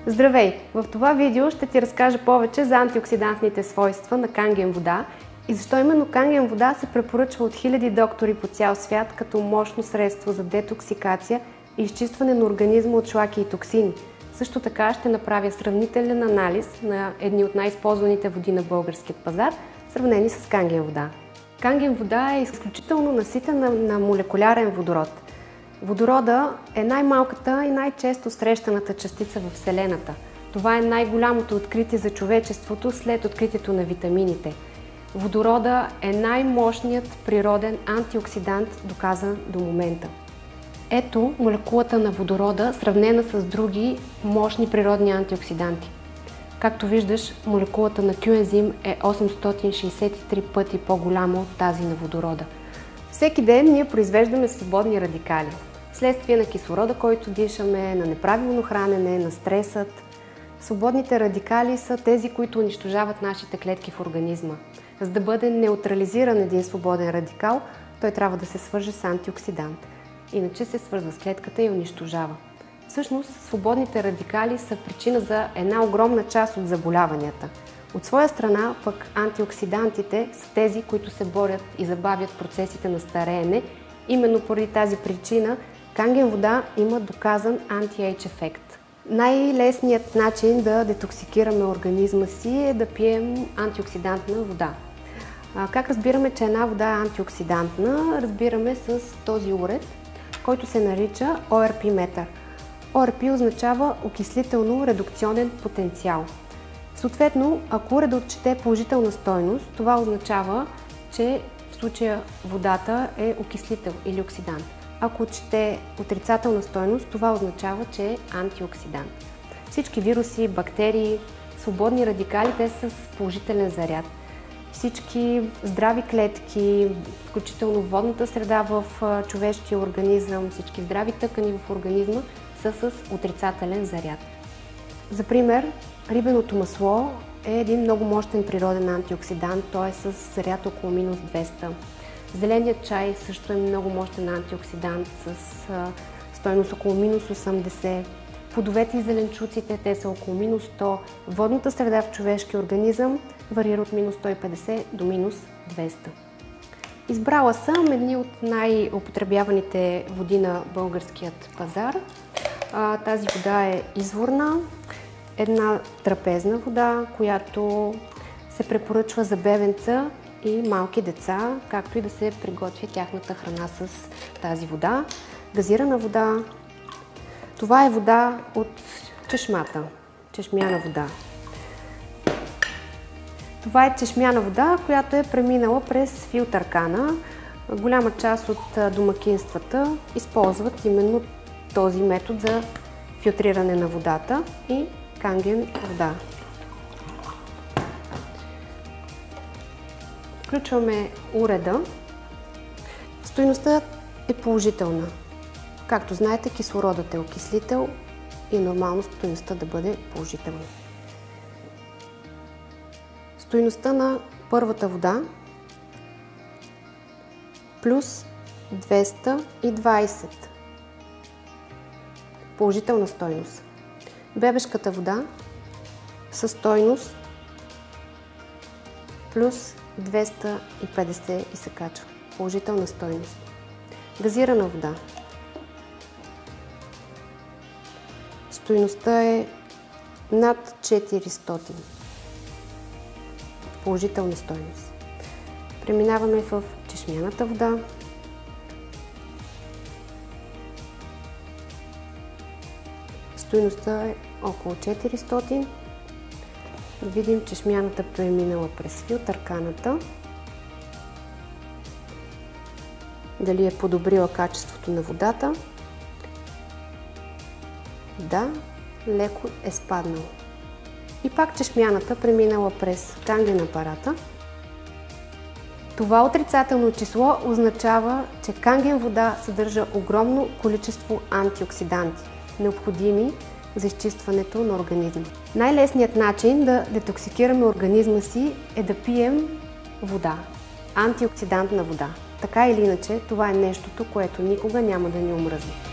Здравей! В това видео ще ти разкажа повече за антиоксидантните свойства на канген вода и защо именно канген вода се препоръчва от хиляди доктори по цял свят като мощно средство за детоксикация и изчистване на организма от шлаки и токсини. Също така ще направя сравнителен анализ на едни от най-използваните води на българския пазар, сравнени с канген вода. Канген вода е изключително наситена на молекулярен водород. Водорода е най-малката и най-често срещаната частица в Вселената. Това е най-голямото откритие за човечеството след откритието на витамините. Водорода е най-мощният природен антиоксидант, доказан до момента. Ето молекулата на водорода, сравнена с други мощни природни антиоксиданти. Както виждаш, молекулата на коензим е 863 пъти по-голяма от тази на водорода. Всеки ден ние произвеждаме свободни радикали. Вследствие на кислорода, който дишаме, на неправилно хранене, на стресът. Свободните радикали са тези, които унищожават нашите клетки в организма. За да бъде неутрализиран един свободен радикал, той трябва да се свърже с антиоксидант. Иначе се свързва с клетката и унищожава. Всъщност, свободните радикали са причина за една огромна част от заболяванията. От своя страна, пък антиоксидантите са тези, които се борят и забавят процесите на стареене. Именно поради тази причина канген вода има доказан анти-ейдж ефект. Най-лесният начин да детоксикираме организма си е да пием антиоксидантна вода. Как разбираме, че една вода е антиоксидантна? Разбираме с този уред, който се нарича ORP метър. ORP означава окислително-редукционен потенциал. Съответно, ако уредът отчете положителна стойност, това означава, че в случая водата е окислител или оксидант. Ако отчете отрицателна стойност, това означава, че е антиоксидант. Всички вируси, бактерии, свободни радикали, те са с положителен заряд. Всички здрави клетки, включително водната среда в човешкия организъм, всички здрави тъкани в организма са с отрицателен заряд. За пример, рибеното масло е един много мощен природен антиоксидант, той е с заряд около минус 200. Зеленият чай също е много мощен антиоксидант с стойност около минус 80. Плодовете и зеленчуците, те са около минус 100. Водната среда в човешкия организъм варира от минус 150 до минус 200. Избрала съм едни от най-употребяваните води на българският пазар. Тази вода е изворна, една трапезна вода, която се препоръчва за бебенца и малки деца, както и да се приготвя тяхната храна с тази вода. Газирана вода. Това е вода от чешмата, чешмяна вода. Това е чешмяна вода, която е преминала през филтъркана. Голяма част от домакинствата използват именно този метод за филтриране на водата и канген вода. Включваме уреда. Стойността е положителна. Както знаете, кислородът е окислител и нормално стойността да бъде положителна. Стойността на първата вода плюс 220. Положителна стойност. Бебешката вода със стойност плюс 250 и се качва. Положителна стойност. Газирана вода. Стойността е над 400. Положителна стойност. Преминаваме в чешмяната вода. Стойността е около 400. Да видим, чешмяната преминала през филтърканата. Дали е подобрила качеството на водата. Да, леко е спаднала. И пак чешмяната преминала през канген апарата. Това отрицателно число означава, че канген вода съдържа огромно количество антиоксиданти, необходими за изчистването на организма. Най-лесният начин да детоксикираме организма си е да пием вода, антиоксидантна вода. така или иначе това е нещото, което никога няма да ни омръзне.